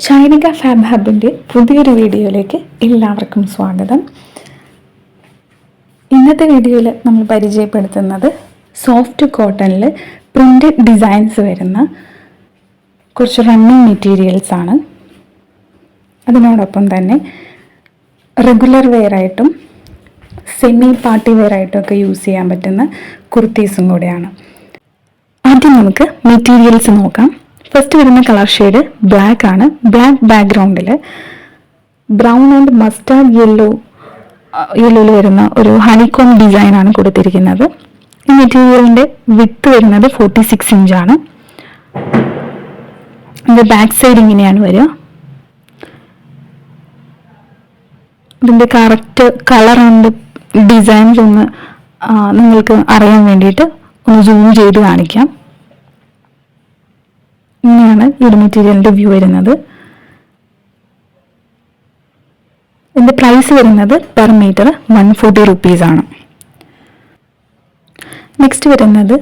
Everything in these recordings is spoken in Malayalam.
ചൈനിക ഫാബ് ഹബിൻ്റെ പുതിയൊരു വീഡിയോയിലേക്ക് എല്ലാവർക്കും സ്വാഗതം. ഇന്നത്തെ വീഡിയോയിൽ നമ്മൾ പരിചയപ്പെടുത്തുന്നത് സോഫ്റ്റ് കോട്ടണിൽ പ്രിൻ്റഡ് ഡിസൈൻസ് വരുന്ന കുറച്ച് റണ്ണിങ് മെറ്റീരിയൽസാണ്. അതിനോടൊപ്പം തന്നെ റെഗുലർ വെയറായിട്ടും സെമി പാർട്ടി വെയറായിട്ടും ഒക്കെ യൂസ് ചെയ്യാൻ പറ്റുന്ന കുർത്തീസും കൂടെയാണ്. ആദ്യം നമുക്ക് മെറ്റീരിയൽസ് നോക്കാം. ഫസ്റ്റ് വരുന്ന കളർ ഷെയ്ഡ് ബ്ലാക്ക് ആണ്. ബ്ലാക്ക് ബാക്ക്ഗ്രൗണ്ടിൽ ബ്രൗൺ ആൻഡ് മസ്റ്റാർഡ് യെല്ലോയിൽ വരുന്ന ഒരു ഹണികോം ഡിസൈനാണ് കൊടുത്തിരിക്കുന്നത്. ഈ മെറ്റീരിയലിൻ്റെ വിഡ്ത്ത് വരുന്നത് 46 ഇഞ്ചാണ്. ഇതിൻ്റെ ബാക്ക് സൈഡ് ഇങ്ങനെയാണ് വരിക. ഇതിൻ്റെ കറക്റ്റ് കളർ ആൻഡ് ഡിസൈൻസ് ഒന്ന് നിങ്ങൾക്ക് അറിയാൻ വേണ്ടിയിട്ട് ഒന്ന് സൂം ചെയ്ത് കാണിക്കാം. ഇങ്ങനെയാണ് ഈ ഒരു മെറ്റീരിയലിൻ്റെ വ്യൂ വരുന്നത്. ഇതിൻ്റെ പ്രൈസ് വരുന്നത് പെർ മീറ്റർ 140 റുപ്പീസാണ്. നെക്സ്റ്റ് വരുന്നത്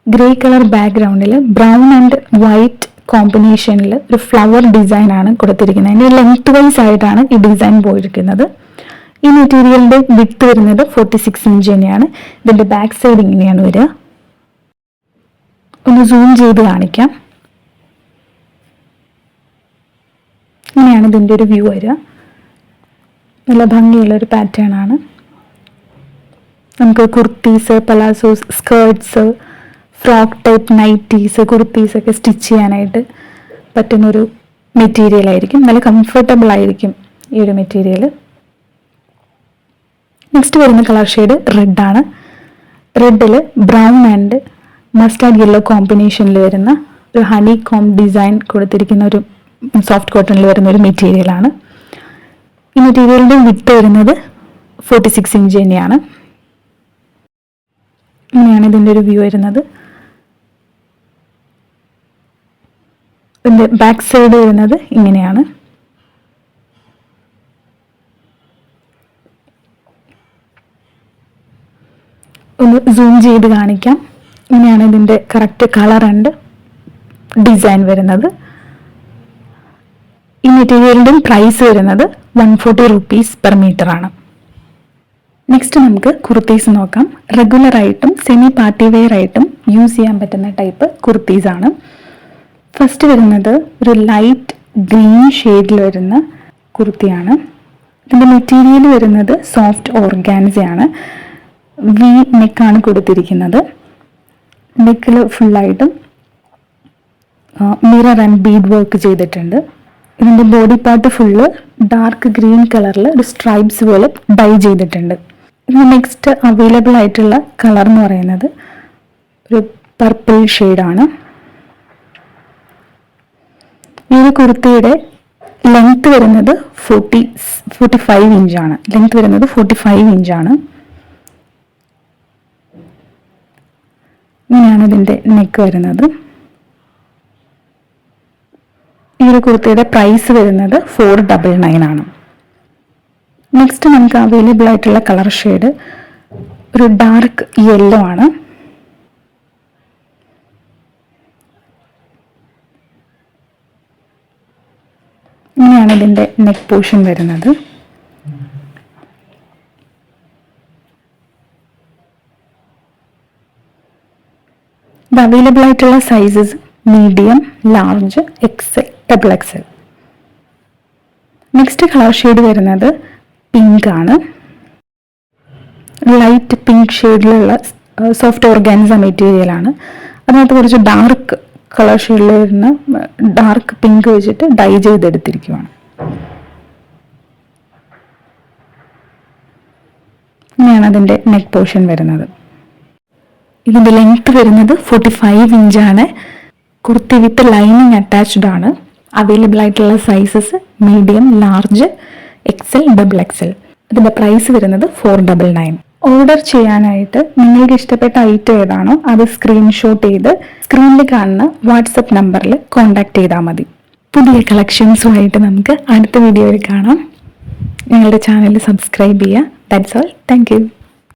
ഗ്രേ കളർ ബാക്ക്ഗ്രൗണ്ടിൽ ബ്രൗൺ ആൻഡ് വൈറ്റ് കോമ്പിനേഷനിൽ ഒരു ഫ്ലവർ ഡിസൈനാണ് കൊടുത്തിരിക്കുന്നത്. അതിൻ്റെ ലെങ്ത് വൈസ് ആയിട്ടാണ് ഈ ഡിസൈൻ പോയിരിക്കുന്നത്. ഈ മെറ്റീരിയലിൻ്റെ വിഡ്ത്ത് വരുന്നത് 46 ഇഞ്ച് തന്നെയാണ്. ഇതിൻ്റെ ബാക്ക് സൈഡ് ഇങ്ങനെയാണ് വരിക. ഒന്ന് സൂം ചെയ്ത് കാണിക്കാം. ഇങ്ങനെയാണ് ഇതിൻ്റെ ഒരു വ്യൂ വരിക. നല്ല ഭംഗിയുള്ളൊരു പാറ്റേൺ ആണ്. നമുക്ക് kurtis, palazzos, skirts, frock type nighties, kurtis ഒക്കെ സ്റ്റിച്ച് ചെയ്യാനായിട്ട് പറ്റുന്നൊരു മെറ്റീരിയൽ ആയിരിക്കും. നല്ല കംഫർട്ടബിൾ ആയിരിക്കും ഈ ഒരു മെറ്റീരിയൽ. നെക്സ്റ്റ് വരുന്ന കളർ ഷെയ്ഡ് റെഡാണ്. റെഡിൽ ബ്രൗൺ ആൻഡ് മസ്റ്റാർഡ് യെല്ലോ കോമ്പിനേഷനിൽ വരുന്ന ഒരു ഹണി കോം ഡിസൈൻ കൊടുത്തിരിക്കുന്ന ഒരു സോഫ്റ്റ് കോട്ടണിൽ വരുന്ന ഒരു മെറ്റീരിയലാണ്. ഈ മെറ്റീരിയലിൻ്റെ വിഡ്ത്ത് വരുന്നത് 46 ഇഞ്ച് തന്നെയാണ്. ഇങ്ങനെയാണ് ഇതിൻ്റെ ഒരു വ്യൂ വരുന്നത്. ഇതിൻ്റെ ബാക്ക് സൈഡ് വരുന്നത് ഇങ്ങനെയാണ്. ഒന്ന് സൂം ചെയ്ത് കാണിക്കാം. ഇങ്ങനെയാണ് ഇതിൻ്റെ കറക്റ്റ് കളർ ആൻഡ് ഡിസൈൻ വരുന്നത്. ഈ മെറ്റീരിയലിൻ്റെ പ്രൈസ് വരുന്നത് 140 റുപ്പീസ് പെർ മീറ്റർ ആണ്. നെക്സ്റ്റ് നമുക്ക് കുർത്തീസ് നോക്കാം. റെഗുലർ ആയിട്ടും സെമി പാർട്ടി വെയർ ആയിട്ടും യൂസ് ചെയ്യാൻ പറ്റുന്ന ടൈപ്പ് കുർത്തീസാണ്. ഫസ്റ്റ് വരുന്നത് ഒരു ലൈറ്റ് ഗ്രീൻ ഷെയ്ഡിൽ വരുന്ന കുർത്തിയാണ്. ഇതിൻ്റെ മെറ്റീരിയൽ വരുന്നത് സോഫ്റ്റ് ഓർഗാൻസയാണ്. വി നെക്കാണ് കൊടുത്തിരിക്കുന്നത്. നെക്കിൽ ഫുള്ളായിട്ടും മിറർ ആൻഡ് ബീഡ് വർക്ക് ചെയ്തിട്ടുണ്ട്. ഇതിൻ്റെ body part full dark green കളറിൽ ഒരു സ്ട്രൈപ്സ് പോലെ ഡൈ ചെയ്തിട്ടുണ്ട്. ഇതിന് നെക്സ്റ്റ് അവൈലബിൾ ആയിട്ടുള്ള കളർ എന്ന് പറയുന്നത് ഒരു പർപ്പിൾ ഷെയ്ഡാണ്. ഈ ഒരു കുർത്തിയുടെ ലെങ്ത് വരുന്നത് 45 ഇഞ്ചാണ്. ലെങ്ത് വരുന്നത് 45 ഇഞ്ചാണ്. ഇങ്ങനെയാണ് ഇതിൻ്റെ നെക്ക് വരുന്നത്. ഈ ഒരു കുർത്തിയുടെ പ്രൈസ് വരുന്നത് 499 ആണ്. നെക്സ്റ്റ് നമുക്ക് അവൈലബിൾ ആയിട്ടുള്ള കളർ ഷെയ്ഡ് ഒരു ഡാർക്ക് യെല്ലോ ആണ്. ഇങ്ങനെയാണ് ഇതിൻ്റെ നെക്ക് പോർഷൻ വരുന്നത്. ഇത് അവൈലബിൾ ആയിട്ടുള്ള sizes medium, large, XL, double XL. Next colour shade വരുന്നത് പിങ്ക് ആണ്. ലൈറ്റ് പിങ്ക് ഷെയ്ഡിലുള്ള സോഫ്റ്റ് ഓർഗാൻസ മെറ്റീരിയലാണ്. അതിനകത്ത് കുറച്ച് ഡാർക്ക് കളർ ഷെയ്ഡിൽ വരുന്ന ഡാർക്ക് പിങ്ക് വെച്ചിട്ട് ഡൈ ചെയ്തെടുത്തിരിക്കുകയാണ്. ഇങ്ങനെയാണ് അതിൻ്റെ നെക്ക് പോർഷൻ വരുന്നത്. ഇതിൻ്റെ ലെങ്ത് വരുന്നത് 45 ഇഞ്ചാണ്. കുർത്തി വിത്ത് ലൈനിങ് അറ്റാച്ച്ഡ് ആണ്. അവൈലബിൾ ആയിട്ടുള്ള sizes medium, large, XL, double XL. ഇതിൻ്റെ പ്രൈസ് വരുന്നത് 499. ഓർഡർ ചെയ്യാനായിട്ട് നിങ്ങൾക്ക് ഇഷ്ടപ്പെട്ട ഐറ്റം ഏതാണോ അത് സ്ക്രീൻഷോട്ട് ചെയ്ത് സ്ക്രീനിൽ കാണുന്ന വാട്സപ്പ് നമ്പറിൽ കോൺടാക്ട് ചെയ്താൽ മതി. പുതിയ കളക്ഷൻസുമായിട്ട് നമുക്ക് അടുത്ത വീഡിയോയിൽ കാണാം. ഞങ്ങളുടെ ചാനൽ സബ്സ്ക്രൈബ് ചെയ്യുക. That's all. Thank you.